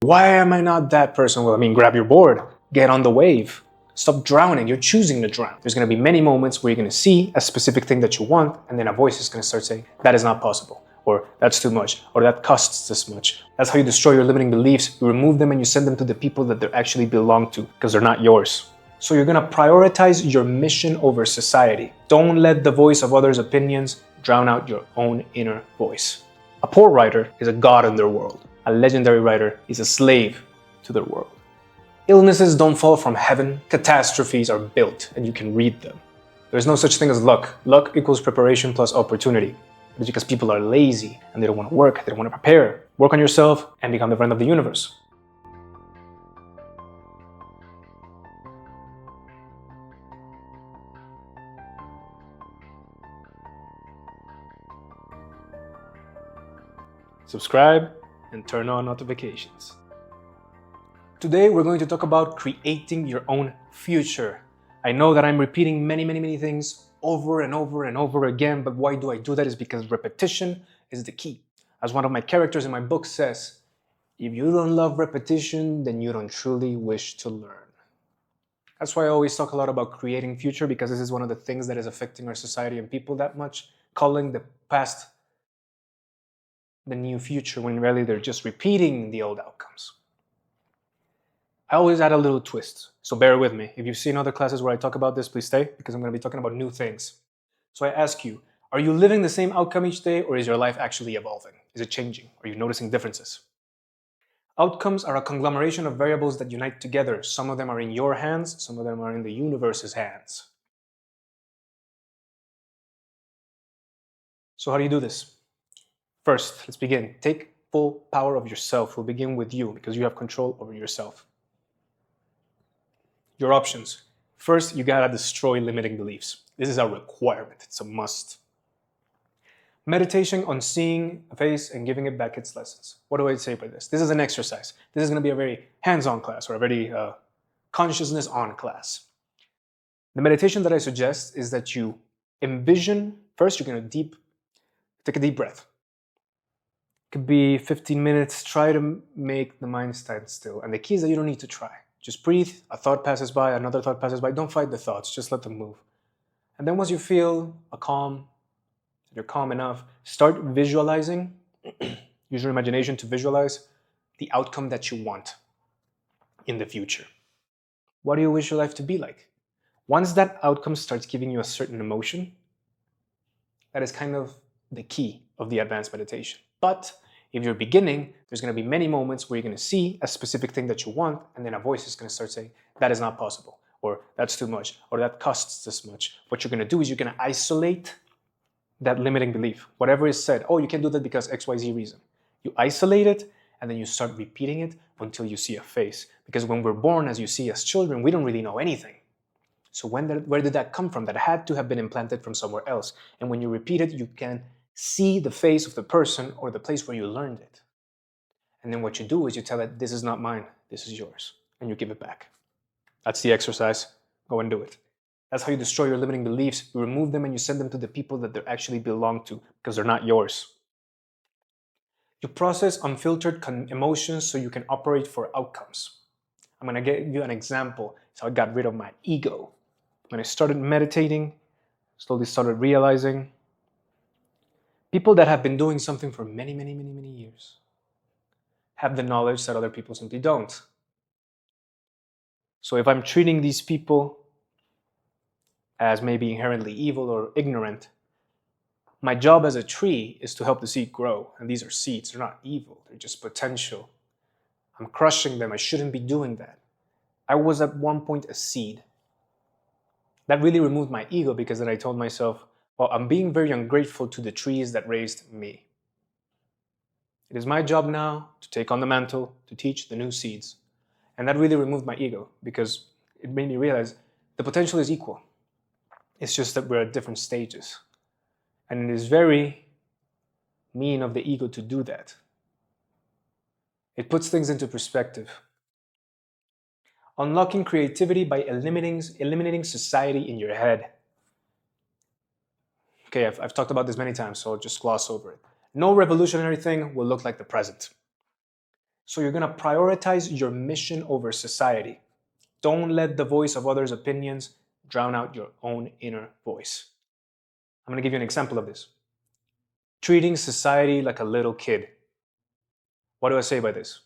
Why am I not that person? Well, I mean, grab your board, get on the wave. Stop drowning. You're choosing to drown. There's going to be many moments where you're going to see a specific thing that you want, and then a voice is going to start saying, that is not possible, or that's too much, or that costs this much. That's how you destroy your limiting beliefs. You remove them and you send them to the people that they actually belong to, because they're not yours. So you're going to prioritize your mission over society. Don't let the voice of others' opinions drown out your own inner voice. A poor writer is a god in their world. A legendary writer is a slave to their world. Illnesses don't fall from heaven. Catastrophes are built, and you can read them. There's no such thing as luck. Luck equals preparation plus opportunity. It's because people are lazy and they don't want to work, they don't want to prepare. Work on yourself and become the friend of the universe. Subscribe and turn on notifications. Today we're going to talk about creating your own future. I know that I'm repeating many things over and over again, but why do I do that? Is because repetition is the key. As one of my characters in my book says, if you don't love repetition, then you don't truly wish to learn. That's why I always talk a lot about creating future, because this is one of the things that is affecting our society and people that much, calling the past the new future when really they're just repeating the old outcomes. I always add a little twist, so bear with me. If you've seen other classes where I talk about this, please stay, because I'm going to be talking about new things. So I ask you, are you living the same outcome each day, or is your life actually evolving? Is it changing? Are you noticing differences? Outcomes are a conglomeration of variables that unite together. Some of them are in your hands, some of them are in the universe's hands. So how do you do this? First, let's begin. Take full power of yourself. We'll begin with you, because you have control over yourself. Your options. First, you gotta destroy limiting beliefs. This is a requirement, it's a must. Meditation on seeing a face and giving it back its lessons. What do I say by this? This is an exercise. This is gonna be a very hands-on class, or a very consciousness-on class. The meditation that I suggest is that you envision, first you're gonna take a deep breath. It could be 15 minutes, try to make the mind stand still. And the key is that you don't need to try. Just breathe, a thought passes by, another thought passes by. Don't fight the thoughts, just let them move. And then once you feel you're calm enough, start visualizing. Use your imagination to visualize the outcome that you want in the future. What do you wish your life to be like? Once that outcome starts giving you a certain emotion, that is kind of the key of the advanced meditation. But if you're beginning, there's going to be many moments where you're going to see a specific thing that you want, and then a voice is going to start saying, that is not possible, or that's too much, or that costs this much. What you're going to do is you're going to isolate that limiting belief. Whatever is said, oh, you can't do that because XYZ reason. You isolate it, and then you start repeating it until you see a face. Because when we're born, as you see as children, we don't really know anything. So where did that come from? That had to have been implanted from somewhere else. And when you repeat it, you can see the face of the person or the place where you learned it. And then what you do is you tell it, this is not mine, this is yours. And you give it back. That's the exercise. Go and do it. That's how you destroy your limiting beliefs. You remove them and you send them to the people that they actually belong to, because they're not yours. You process unfiltered emotions so you can operate for outcomes. I'm going to give you an example. So I got rid of my ego. When I started meditating, slowly started realizing people that have been doing something for many years have the knowledge that other people simply don't. So if I'm treating these people as maybe inherently evil or ignorant, my job as a tree is to help the seed grow. And these are seeds, they're not evil, they're just potential. I'm crushing them, I shouldn't be doing that. I was at one point a seed. That really removed my ego, because then I told myself, well, I'm being very ungrateful to the trees that raised me. It is my job now to take on the mantle, to teach the new seeds. And that really removed my ego, because it made me realize the potential is equal. It's just that we're at different stages. And it is very mean of the ego to do that. It puts things into perspective. Unlocking creativity by eliminating society in your head. Okay, I've talked about this many times, so I'll just gloss over it. No revolutionary thing will look like the present. So you're going to prioritize your mission over society. Don't let the voice of others' opinions drown out your own inner voice. I'm going to give you an example of this. Treating society like a little kid. What do I say by this?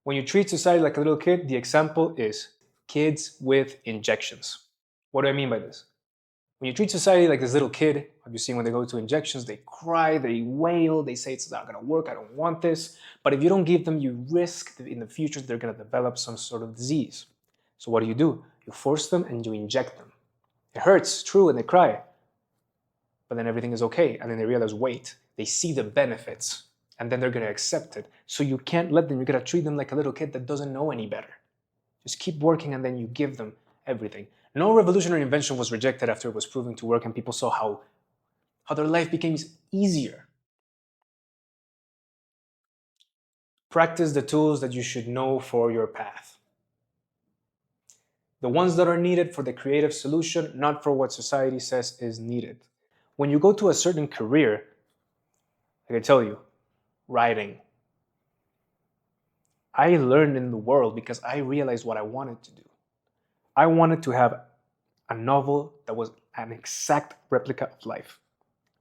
When you treat society like a little kid, the example is kids with injections. What do I mean by this? When you treat society like this little kid, have you seen when they go to injections, they cry, they wail, they say it's not going to work, I don't want this. But if you don't give them, you risk that in the future they're going to develop some sort of disease. So what do? You force them and you inject them. It hurts, true, and they cry. But then everything is okay. And then they realize, wait, they see the benefits and then they're going to accept it. So you can't let them, you got to treat them like a little kid that doesn't know any better. Just keep working and then you give them everything. No revolutionary invention was rejected after it was proven to work and people saw how their life became easier. Practice the tools that you should know for your path. The ones that are needed for the creative solution, not for what society says is needed. When you go to a certain career, I can tell you, writing. I learned in the world because I realized what I wanted to do. I wanted to have a novel that was an exact replica of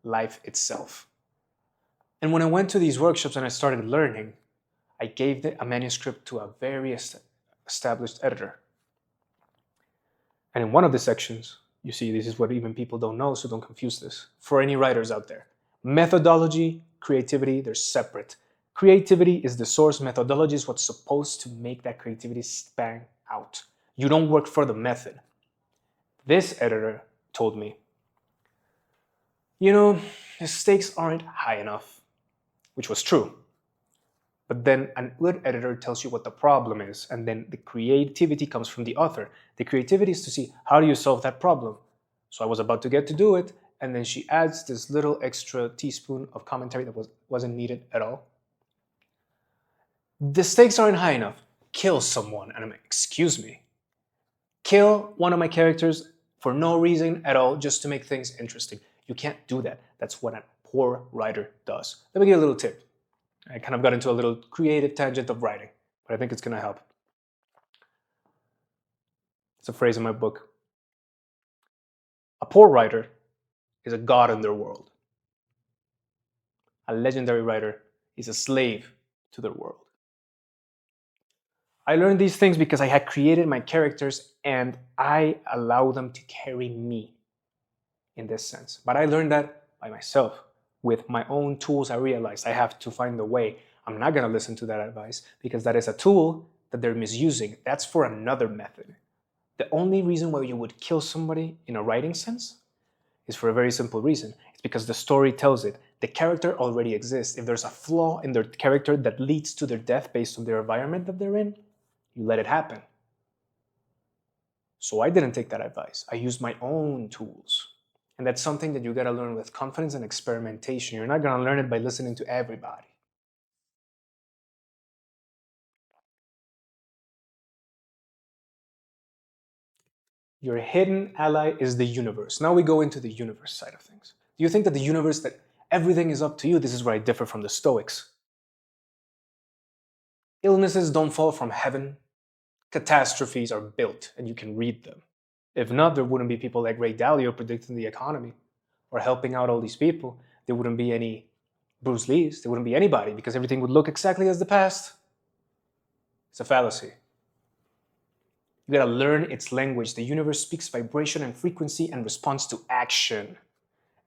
life itself. And when I went to these workshops and I started learning, I gave a manuscript to a very established editor. And in one of the sections, you see, this is what even people don't know, so don't confuse this. For any writers out there, methodology, creativity, they're separate. Creativity is the source. Methodology is what's supposed to make that creativity span out. You don't work for the method. This editor told me, the stakes aren't high enough, which was true. But then an good editor tells you what the problem is, and then the creativity comes from the author. The creativity is to see, how do you solve that problem? So I was about to get to do it, and then she adds this little extra teaspoon of commentary that wasn't needed at all. The stakes aren't high enough. Kill someone. And I'm like, excuse me. Kill one of my characters for no reason at all, just to make things interesting. You can't do that. That's what a poor writer does. Let me give you a little tip. I kind of got into a little creative tangent of writing, but I think it's going to help. It's a phrase in my book. A poor writer is a god in their world. A legendary writer is a slave to their world. I learned these things because I had created my characters and I allow them to carry me in this sense. But I learned that by myself. With my own tools, I realized I have to find a way. I'm not going to listen to that advice because that is a tool that they're misusing. That's for another method. The only reason why you would kill somebody in a writing sense is for a very simple reason. It's because the story tells it. The character already exists. If there's a flaw in their character that leads to their death based on their environment that they're in, you let it happen. So I didn't take that advice. I used my own tools. And that's something that you got to learn with confidence and experimentation. You're not going to learn it by listening to everybody. Your hidden ally is the universe. Now we go into the universe side of things. Do you think that the universe, that everything is up to you? This is where I differ from the Stoics. Illnesses don't fall from heaven. Catastrophes are built, and you can read them. If not, there wouldn't be people like Ray Dalio predicting the economy or helping out all these people. There wouldn't be any Bruce Lees. There wouldn't be anybody because everything would look exactly as the past. It's a fallacy. You gotta learn its language. The universe speaks vibration and frequency and responds to action.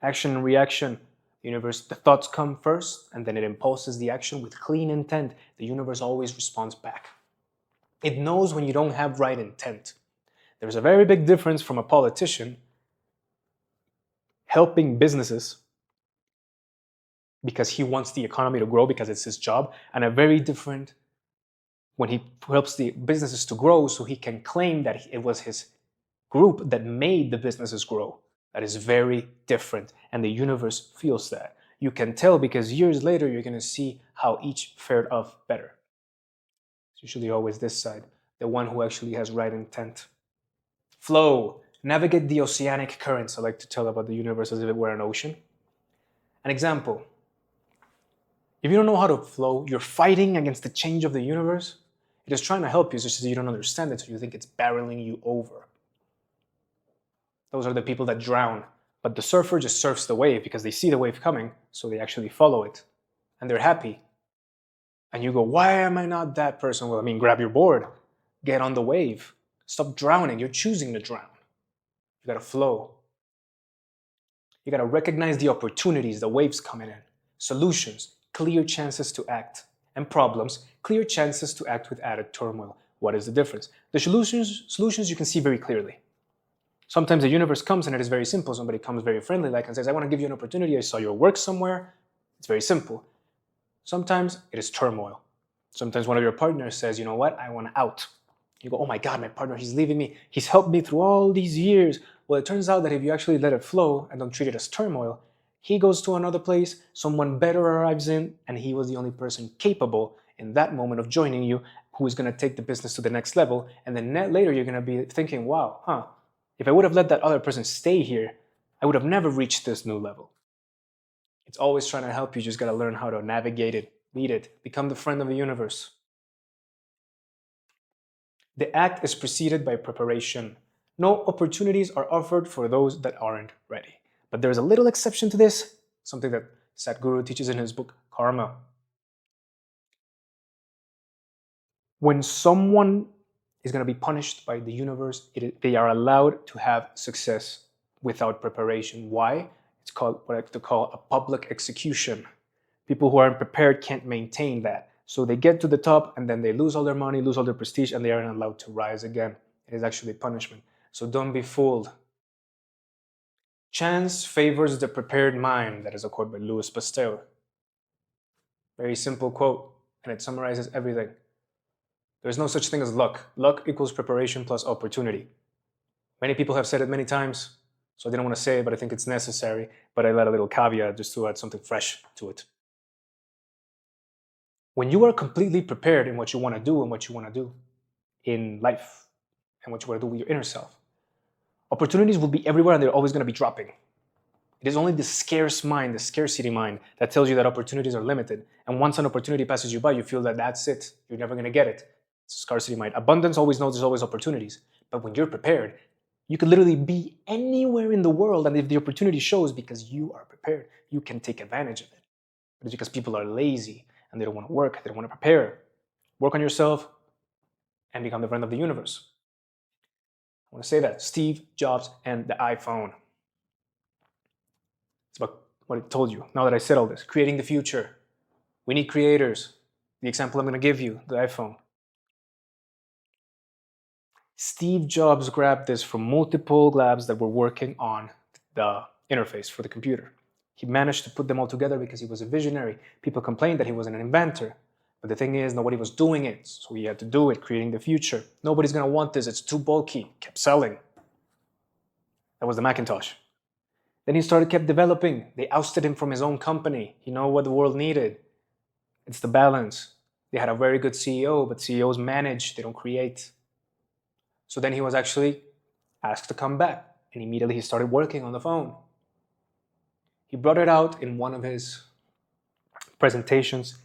Action and reaction. The universe, the thoughts come first and then it impulses the action with clean intent. The universe always responds back. It knows when you don't have right intent. There's a very big difference from a politician helping businesses because he wants the economy to grow because it's his job, and a very different when he helps the businesses to grow so he can claim that it was his group that made the businesses grow. That is very different, and the universe feels that. You can tell because years later you're going to see how each fared off better. It's usually always this side, the one who actually has right intent. Flow. Navigate the oceanic currents. I like to tell about the universe as if it were an ocean. An example. If you don't know how to flow, you're fighting against the change of the universe. It is trying to help you, it's just that you don't understand it, so you think it's barreling you over. Those are the people that drown. But the surfer just surfs the wave because they see the wave coming, so they actually follow it. And they're happy. And you go, why am I not that person? Well, I mean, grab your board, get on the wave. Stop drowning. You're choosing to drown. You gotta flow. You gotta recognize the opportunities, the waves coming in. Solutions, clear chances to act. And problems, clear chances to act with added turmoil. What is the difference? The solutions you can see very clearly. Sometimes the universe comes and it is very simple. Somebody comes very friendly like and says, I want to give you an opportunity. I saw your work somewhere. It's very simple. Sometimes it is turmoil. Sometimes one of your partners says, you know what, I want out. You go, oh my God, my partner, he's leaving me. He's helped me through all these years. Well, it turns out that if you actually let it flow and don't treat it as turmoil, he goes to another place, someone better arrives in, and he was the only person capable in that moment of joining you who is going to take the business to the next level. And then later you're going to be thinking, wow, if I would have let that other person stay here, I would have never reached this new level. It's always trying to help you. You just got to learn how to navigate it, lead it, become the friend of the universe. The act is preceded by preparation. No opportunities are offered for those that aren't ready. But there's a little exception to this, something that Sadhguru teaches in his book, Karma. When someone is going to be punished by the universe, they are allowed to have success without preparation. Why? It's called what I like to call a public execution. People who aren't prepared can't maintain that. So they get to the top and then they lose all their money, lose all their prestige, and they aren't allowed to rise again. It is actually punishment. So don't be fooled. Chance favors the prepared mind. That is a quote by Louis Pasteur. Very simple quote, and it summarizes everything. There's no such thing as luck. Luck equals preparation plus opportunity. Many people have said it many times, so I didn't want to say it, but I think it's necessary. But I let a little caveat just to add something fresh to it. When you are completely prepared in what you want to do and what you want to do in life and what you want to do with your inner self, opportunities will be everywhere and they're always going to be dropping. It is only the scarce mind, the scarcity mind, that tells you that opportunities are limited. And once an opportunity passes you by, you feel that that's it. You're never going to get it. It's a scarcity mind. Abundance always knows there's always opportunities. But when you're prepared, you could literally be anywhere in the world. And if the opportunity shows, because you are prepared, you can take advantage of it. But it's because people are lazy and they don't want to work. They don't want to prepare. Work on yourself and become the friend of the universe. I want to say that. Steve Jobs and the iPhone. It's about what I told you. Now that I said all this, creating the future. We need creators. The example I'm going to give you, the iPhone. Steve Jobs grabbed this from multiple labs that were working on the interface for the computer. He managed to put them all together because he was a visionary. People complained that he wasn't an inventor. But the thing is, nobody was doing it. So he had to do it, creating the future. Nobody's going to want this. It's too bulky. Kept selling. That was the Macintosh. Then he kept developing. They ousted him from his own company. You know what the world needed? It's the balance. They had a very good CEO, but CEOs manage, they don't create. So then he was actually asked to come back, and immediately he started working on the phone. He brought it out in one of his presentations,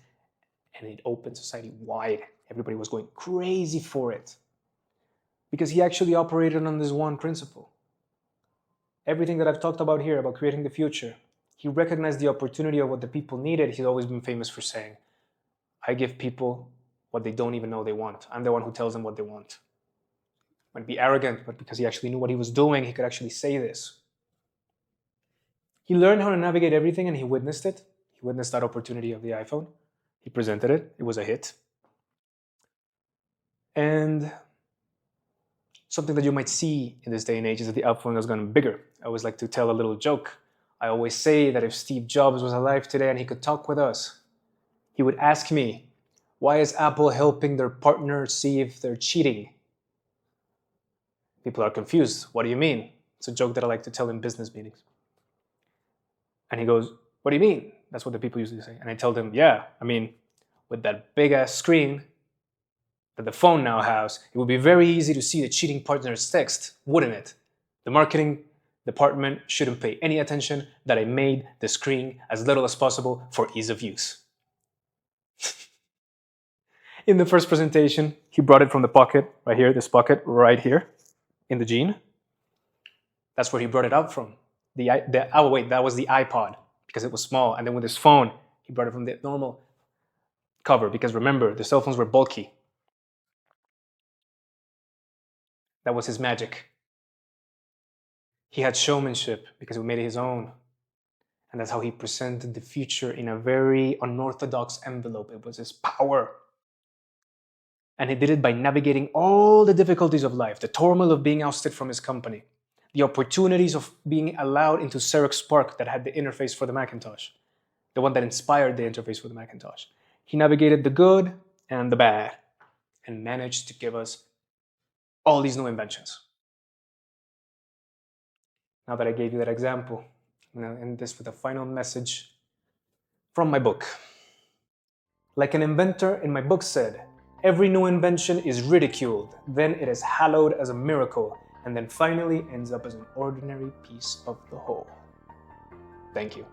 and it opened society wide. Everybody was going crazy for it because he actually operated on this one principle. Everything that I've talked about here, about creating the future, he recognized the opportunity of what the people needed. He's always been famous for saying, I give people what they don't even know they want. I'm the one who tells them what they want. Might be arrogant, but because he actually knew what he was doing, he could actually say this. He learned how to navigate everything and he witnessed it. He witnessed that opportunity of the iPhone. He presented it. It was a hit. And something that you might see in this day and age is that the iPhone has gotten bigger. I always like to tell a little joke. I always say that if Steve Jobs was alive today and he could talk with us, he would ask me, why is Apple helping their partner see if they're cheating? People are confused. What do you mean? It's a joke that I like to tell in business meetings. And he goes, what do you mean? That's what the people usually say. And I tell them, yeah, I mean, with that big ass screen that the phone now has, it would be very easy to see the cheating partner's text, wouldn't it? The marketing department shouldn't pay any attention that I made the screen as little as possible for ease of use. In the first presentation, he brought it from the pocket, right here, this pocket, right here, in the jean. That's where he brought it out from. Oh wait, that was the iPod, because it was small. And then with his phone, he brought it from the normal cover, because remember, the cell phones were bulky. That was his magic. He had showmanship, because he made it his own. And that's how he presented the future in a very unorthodox envelope. It was his power. And he did it by navigating all the difficulties of life, the turmoil of being ousted from his company, the opportunities of being allowed into Xerox Spark that had the interface for the Macintosh, the one that inspired the interface for the Macintosh. He navigated the good and the bad and managed to give us all these new inventions. Now that I gave you that example, I'm going to end this with a final message from my book. Like an inventor in my book said, every new invention is ridiculed, then it is hallowed as a miracle, and then finally ends up as an ordinary piece of the whole. Thank you.